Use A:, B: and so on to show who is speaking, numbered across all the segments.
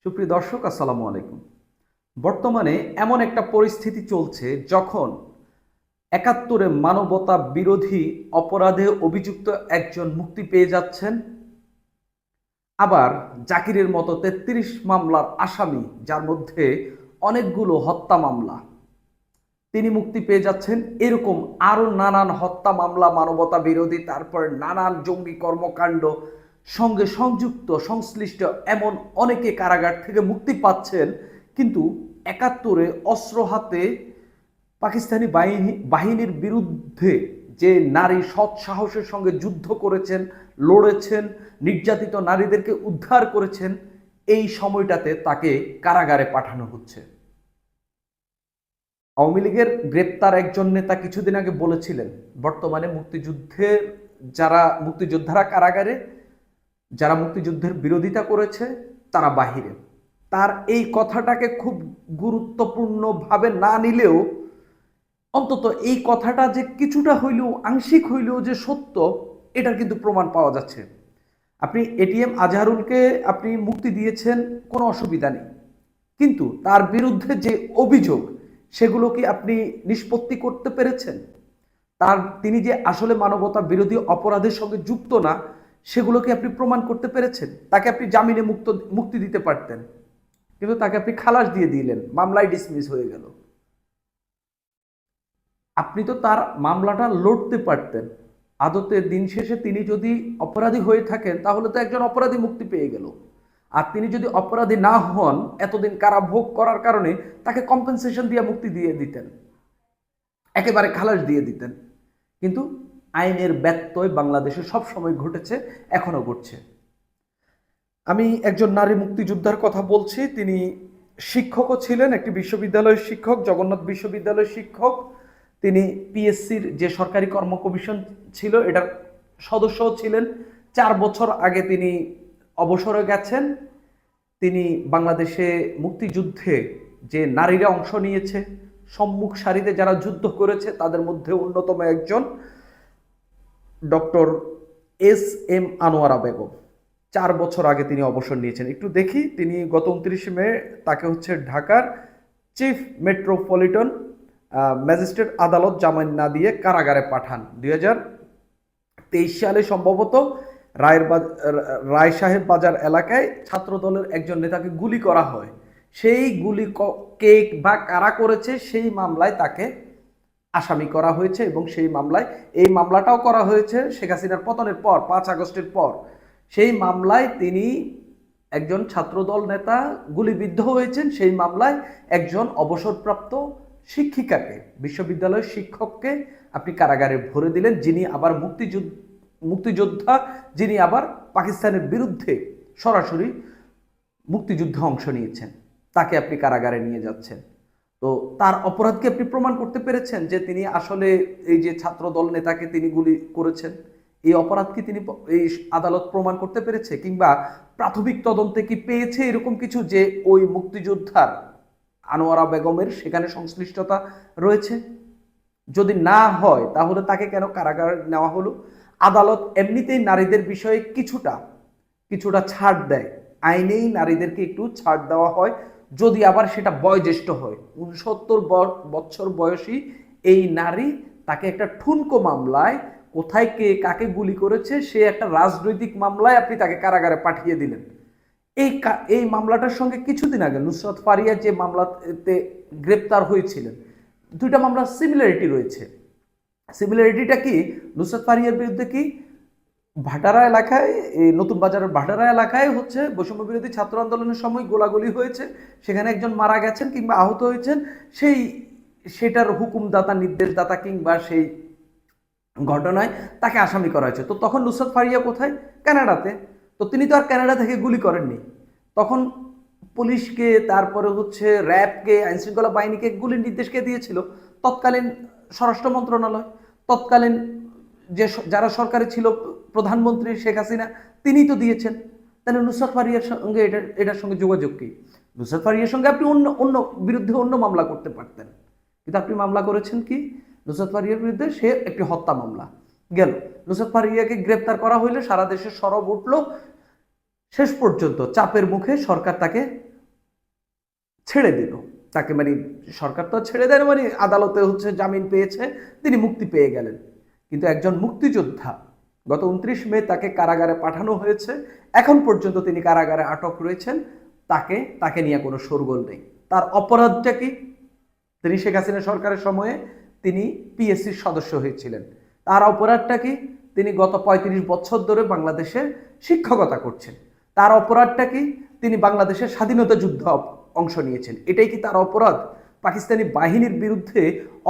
A: সুপ্রিয় দর্শক, আসসালামু আলাইকুম। বর্তমানে এমন একটা পরিস্থিতি চলছে যখন ৭১-এ মানবতা বিরোধী অপরাধে অভিযুক্ত একজন মুক্তি পেয়ে যাচ্ছেন, আবার জাকিরের মতো ৩৩ মামলার আসামি, যার মধ্যে অনেকগুলো হত্যা মামলা, তিনি মুক্তি পেয়ে যাচ্ছেন। এরকম আরও নানান হত্যা মামলা, মানবতা বিরোধী, তারপর নানান জঙ্গি কর্মকাণ্ড সঙ্গে সংযুক্ত সংশ্লিষ্ট এমন অনেকে কারাগার থেকে মুক্তি পাচ্ছেন। কিন্তু ৭১-এ অস্ত্র হাতে পাকিস্তানি বাহিনীর বিরুদ্ধে যে নারী সৎ সাহসের সঙ্গে যুদ্ধ করেছেন, লড়েছেন, নির্যাতিত নারীদেরকে উদ্ধার করেছেন, এই সময়টাতে তাকে কারাগারে পাঠানো হচ্ছে। আওয়ামী লীগের গ্রেপ্তার একজন নেতা কিছুদিন আগে বলেছিলেন, বর্তমানে মুক্তিযোদ্ধারা কারাগারে, যারা মুক্তিযুদ্ধের বিরোধিতা করেছে তারা বাহিরে। তার এই কথাটাকে খুব গুরুত্বপূর্ণভাবে না নিলেও অন্তত এই কথাটা যে কিছুটা হইলেও, আংশিক হইলেও যে সত্য, এটার কিন্তু প্রমাণ পাওয়া যাচ্ছে। আপনি এটিএম আজহারুলকে আপনি মুক্তি দিয়েছেন, কোনো অসুবিধা নেই, কিন্তু তার বিরুদ্ধে যে অভিযোগ, সেগুলো কি আপনি নিষ্পত্তি করতে পেরেছেন? তিনি যে আসলে মানবতা বিরোধী অপরাধের সঙ্গে যুক্ত না, সেগুলোকে আপনি প্রমাণ করতে পেরেছেন? তাকে আপনি জামিনে মুক্তি দিতে পারতেন, কিন্তু তাকে আপনি খালাস দিয়ে দিলেন, মামলায় ডিসমিস হয়ে গেল। আপনি তো তার মামলাটা লড়তে পারতেন। আদতে দিন শেষে তিনি যদি অপরাধী হয়ে থাকেন, তাহলে তো একজন অপরাধী মুক্তি পেয়ে গেল। আর তিনি যদি অপরাধী না হন, এতদিন কারাভোগ করার কারণে তাকে কম্পেনসেশন দিয়ে মুক্তি দিয়ে দিতেন, একেবারে খালাস দিয়ে দিতেন। কিন্তু আইনের ব্যত্যয় বাংলাদেশে সব সময় ঘটেছে, এখনো ঘটছে। আমি একজন নারী মুক্তিযোদ্ধার কথা বলছি। তিনি শিক্ষকও ছিলেন, একটি বিশ্ববিদ্যালয়ের শিক্ষক, জগন্নাথ বিশ্ববিদ্যালয়ের শিক্ষক। তিনি পিএসসির যে সরকারি কর্ম কমিশন ছিল, এটার সদস্যও ছিলেন। 4 বছর আগে তিনি অবসরে গেছেন। তিনি বাংলাদেশে মুক্তিযুদ্ধে যে নারীরা অংশ নিয়েছে, সম্মুখ সারিতে যারা যুদ্ধ করেছে, তাদের মধ্যে অন্যতম একজন ডক্টর এস.এম. আনোয়ারা বেগম। 4 বছর আগে তিনি অবসর নিয়েছেন। একটু দেখি, তিনি গত 29 মে তাকে ঢাকার চিফ মেট্রোপলিটন ম্যাজিস্ট্রেট আদালত জামিন না দিয়ে কারাগারে পাঠান। 2023 সালে সম্ভবত রায় সাহেব বাজার এলাকায় ছাত্রদলের একজন নেতাকে গুলি করা হয়। সেই গুলি কে বা কারা করেছে, সেই মামলায় তাকে আসামি করা হয়েছে, এবং এই মামলাটাও করা হয়েছে শেখ হাসিনার পতনের পর, 5 আগস্টের পর। সেই মামলায় তিনি একজন ছাত্রদল নেতা গুলিবিদ্ধ হয়েছেন। সেই মামলায় একজন অবসরপ্রাপ্ত শিক্ষিকাকে, বিশ্ববিদ্যালয়ের শিক্ষককে আপনি কারাগারে ভরে দিলেন, যিনি আবার মুক্তিযোদ্ধা, যিনি আবার পাকিস্তানের বিরুদ্ধে সরাসরি মুক্তিযুদ্ধে অংশ নিয়েছেন। তাকে আপনি কারাগারে নিয়ে যাচ্ছেন। তো তার অপরাধকে আপনি প্রমাণ করতে পেরেছেন যে তিনি আসলে এই যে ছাত্রদল নেতাকে তিনি গুলি করেছেন, এই অপরাধ কি এই আদালত প্রমাণ করতে পেরেছে? কিংবা প্রাথমিক তদন্তে কি পেয়েছে এরকম কিছু যে ওই মুক্তিযোদ্ধার আনোয়ারা বেগমের সেখানে সংশ্লিষ্টতা রয়েছে? যদি না হয়, তাহলে তাকে কেন কারাগারে নেওয়া হলো? আদালত এমনিতেই নারীদের বিষয়ে কিছুটা ছাড় দেয়, আইনেই নারীদেরকে একটু ছাড় দেওয়া হয়, যদি আবার সেটা বয়োজ্যেষ্ঠ হয়। 69 বছর বয়সী এই নারী, তাকে একটা ঠুনকো মামলায়, কোথায় কে কাকে গুলি করেছে, সে একটা রাজনৈতিক মামলায় আপনি তাকে কারাগারে পাঠিয়ে দিলেন। এই মামলাটার সঙ্গে কিছুদিন আগে নুসরাত ফারিয়া যে মামলাতে গ্রেপ্তার হয়েছিলেন, দুইটা মামলার সিমিলারিটি রয়েছে। সিমিলারিটিটা কি? নুসরাত ফারিয়ার বিরুদ্ধে কি ভাটারা এলাকায়, নতুন বাজারের ভাটারা এলাকায় বৈষম্য বিরোধী ছাত্র আন্দোলনের সময় গোলাগুলি হয়েছে, সেখানে একজন মারা গেছেন কিংবা আহত হয়েছেন, সেটার হুকুমদাতা, নির্দেশদাতা কিংবা সেই ঘটনায় তাকে আসামি করা হয়েছে। তো তখন নুসরাত ফারিয়া কোথায়? কানাডাতে। তো তিনি তো আর কানাডা থেকে গুলি করেননি। তখন পুলিশকে, তারপরে র্যাবকে, আইনশৃঙ্খলা বাহিনীকে গুলির নির্দেশ কে দিয়েছিল? তৎকালীন স্বরাষ্ট্র মন্ত্রণালয়। তৎকালীন যারা সরকারে ছিল, প্রধানমন্ত্রী শেখ হাসিনা, তিনি তো দিয়েছেন। তাহলে নুসরাত ফারিয়ার সঙ্গে এটার সঙ্গে যোগাযোগ কি? নুসরাত ফারিয়ার সঙ্গে আপনি বিরুদ্ধে অন্য মামলা করতে পারতেন, কিন্তু আপনি মামলা করেছেন কি? নুসরাত ফারিয়ার বিরুদ্ধে সে একটি হত্যা মামলা গেল। নুসরাত ফারিয়াকে গ্রেপ্তার করা হইলে সারা দেশে সরব উঠল। শেষ পর্যন্ত চাপের মুখে সরকার তাকে ছেড়ে দিল তাকে, মানে সরকার তো ছেড়ে দেয় না, মানে আদালতে হচ্ছে জামিন পেয়েছে, তিনি মুক্তি পেয়ে গেলেন। কিন্তু একজন মুক্তিযোদ্ধা, গত 29 মে তাকে কারাগারে পাঠানো হয়েছে, এখন পর্যন্ত তিনি কারাগারে আটক রয়েছেন, তাকে নিয়ে কোনো শোরগোল নেই। তার অপরাধটা কি? তিনি শেখ হাসিনা সরকারের সময়ে তিনি পিএসসির সদস্য হয়েছিলেন। তার অপরাধটা কি? তিনি গত 35 বছর ধরে বাংলাদেশে শিক্ষকতা করছেন। তার অপরাধটা কি? তিনি বাংলাদেশের স্বাধীনতা যুদ্ধ অংশ নিয়েছেন। এটাই কি তার অপরাধ? পাকিস্তানি বাহিনীর বিরুদ্ধে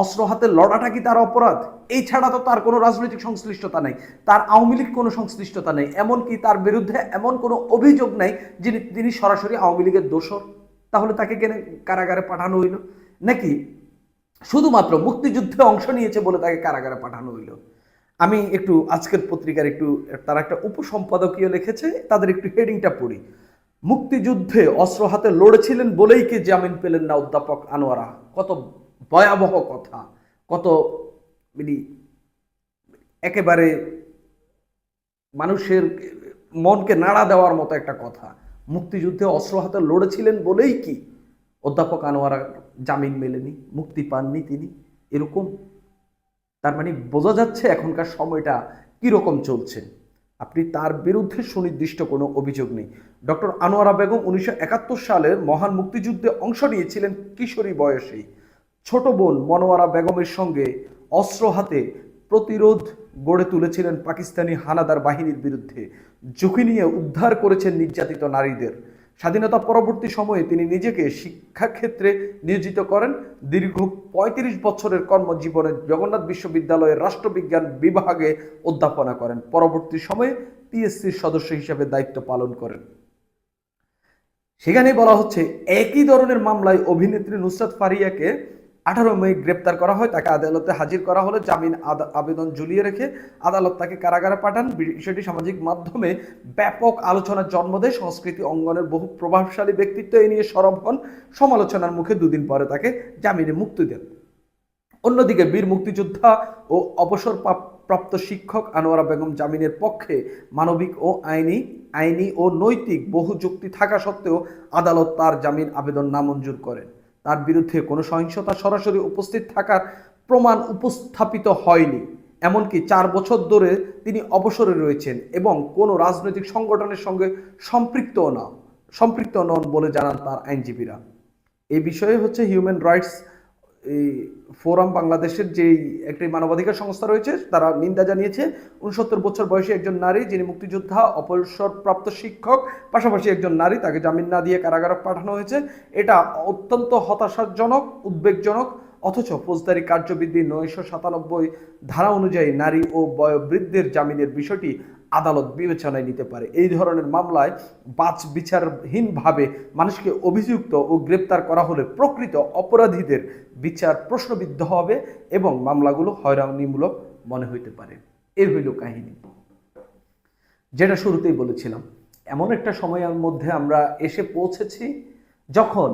A: অস্ত্র হাতে লড়াটা কি তার অপরাধ? এই ছাড়া তো তার কোনো রাজনৈতিক সংশ্লিষ্টতা নেই, তার আওয়ামী লীগ কোনো সংশ্লিষ্টতা নেই, এমনকি তার বিরুদ্ধে এমন কোনো অভিযোগ নাই যিনি তিনি সরাসরি আওয়ামী লীগের দোষর। তাহলে তাকে কেন কারাগারে পাঠানো হইল? নাকি শুধুমাত্র মুক্তিযুদ্ধে অংশ নিয়েছে বলে তাকে কারাগারে পাঠানো হইল? আমি একটু আজকের পত্রিকার তারা একটা উপসম্পাদকীয় লিখেছে, তাদের একটু হেডিংটা পড়ি। মুক্তিযুদ্ধে অস্ত্র হাতে লড়েছিলেন বলেই কি জামিন পেলেন না অধ্যাপক আনোয়ারা? কত ভয়াবহ কথা, কত একেবারে মানুষের মনকে নাড়া দেওয়ার মতো একটা কথা। মুক্তিযুদ্ধে অস্ত্র হাতে লড়েছিলেন বলেই কি অধ্যাপক আনোয়ারা জামিন মেলেনি, মুক্তি পাননি তিনি? এরকম তার মানে বোঝা যাচ্ছে এখনকার সময়টা কিরকম চলছে। আপনি তার বিরুদ্ধে সুনির্দিষ্ট কোনো অভিযোগ নেই। ডক্টর আনোয়ারা বেগম 1971 সালের মহান মুক্তিযুদ্ধে অংশ নিয়েছিলেন কিশোরী বয়সেই। ছোট বোন মনোয়ারা বেগমের সঙ্গে অস্ত্র হাতে প্রতিরোধ গড়ে তুলেছিলেন পাকিস্তানি হানাদার বাহিনীর বিরুদ্ধে। ঝুঁকি নিয়ে উদ্ধার করেছেন নির্যাতিত নারীদের। স্বাধীনতা পরবর্তী সময়ে তিনি নিজেকে শিক্ষাক্ষেত্রে নিয়োজিত করেন। দীর্ঘ 35 বছরের কর্মজীবনে জগন্নাথ বিশ্ববিদ্যালয়ের রাষ্ট্রবিজ্ঞান বিভাগে অধ্যাপনা করেন। পরবর্তী সময়ে পিএসসির সদস্য হিসেবে দায়িত্ব পালন করেন। সেখানে বলা হচ্ছে একই ধরনের মামলায় অভিনেত্রী নুসরাত ফারিয়াকে 18 মে গ্রেপ্তার করা হয়। তাকে আদালতে হাজির করা হলে জামিন আবেদন ঝুলিয়ে রেখে আদালত তাকে কারাগারে পাঠান। বিষয়টি সামাজিক মাধ্যমে ব্যাপক আলোচনার জন্ম দেয়। সংস্কৃতি অঙ্গনের বহু প্রভাবশালী ব্যক্তিত্ব এ নিয়ে সরব হন। সমালোচনার মুখে 2 দিন পরে তাকে জামিনে মুক্তি দেন। অন্যদিকে বীর মুক্তিযোদ্ধা ও অবসরপ্রাপ্ত শিক্ষক আনোয়ারা বেগম জামিনের পক্ষে মানবিক ও আইনি ও নৈতিক বহু যুক্তি থাকা সত্ত্বেও আদালত তার জামিন আবেদন নামঞ্জুর করেন। তার বিরুদ্ধে কোনো সহিংসতা সরাসরি উপস্থিত থাকার প্রমাণ উপস্থাপিত হয়নি। এমনকি 4 বছর ধরে তিনি অবসরে রয়েছেন এবং কোনো রাজনৈতিক সংগঠনের সঙ্গে সম্পৃক্ত নন বলে জানান তার আইনজীবীরা। এই বিষয়ে হচ্ছে হিউম্যান রাইটস ফোরাম বাংলাদেশের যে একটি মানবাধিকার সংস্থা রয়েছে, তারা নিন্দা জানিয়েছে। 69 বছর বয়সী একজন নারী, যিনি মুক্তিযোদ্ধা, অবসরপ্রাপ্ত শিক্ষক, পাশাপাশি একজন নারী, তাকে জামিন না দিয়ে কারাগারে পাঠানো হয়েছে। এটা অত্যন্ত হতাশাজনক, উদ্বেগজনক। অথচ ফৌজদারি কার্যবিধি 997 ধারা অনুযায়ী নারী ও বয়োবৃদ্ধের জামিনের বিষয়টি আদালত বিবেচনায় নিতে পারে। এই ধরনের মামলায় বিচারহীনভাবে মানুষকে অভিযুক্ত ও গ্রেপ্তার করা হলে প্রকৃত অপরাধীদের বিচার প্রশ্নবিদ্ধ হবে এবং মামলাগুলো হয়রানিমূলক মনে হইতে পারে। এই হইল কাহিনী, যেটা শুরুতেই বলেছিলাম। এমন একটা সময়ের মধ্যে আমরা এসে পৌঁছেছি যখন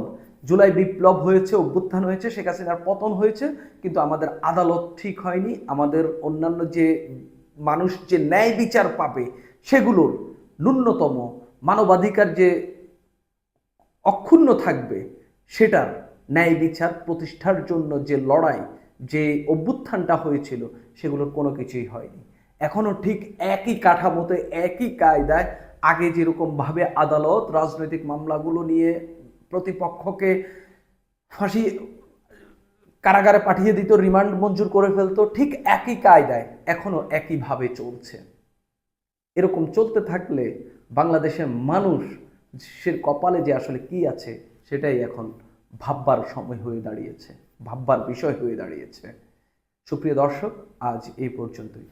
A: জুলাই বিপ্লব হয়েছে, অভ্যুত্থান হয়েছে, শেখ হাসিনার পতন হয়েছে, কিন্তু আমাদের আদালত ঠিক হয়নি। আমাদের অন্যান্য যে মানুষ যে ন্যায় বিচার পাবে সেগুলোর ন্যূনতম মানবাধিকার যে অক্ষুণ্ণ থাকবে, সেটার ন্যায় বিচার প্রতিষ্ঠার জন্য যে লড়াই, যে অভ্যুত্থানটা হয়েছিল, সেগুলোর কোনো কিছুই হয়নি। এখনো ঠিক একই কাঠামোতে, একই কায়দায় আগে যেরকমভাবে আদালত রাজনৈতিক মামলাগুলো নিয়ে প্রতিপক্ষকে কারাগারে পাঠিয়ে দিত, রিমান্ড মঞ্জুর করে ফেলতো, ঠিক একই কায়দায় এখনো একইভাবে চলছে। এরকম চলতে থাকলে বাংলাদেশের মানুষের কপালে যে আসলে কি আছে সেটাই এখন ভাববার সময় হয়ে দাঁড়িয়েছে, ভাববার বিষয় হয়ে দাঁড়িয়েছে। সুপ্রিয় দর্শক, আজ এই পর্যন্তই।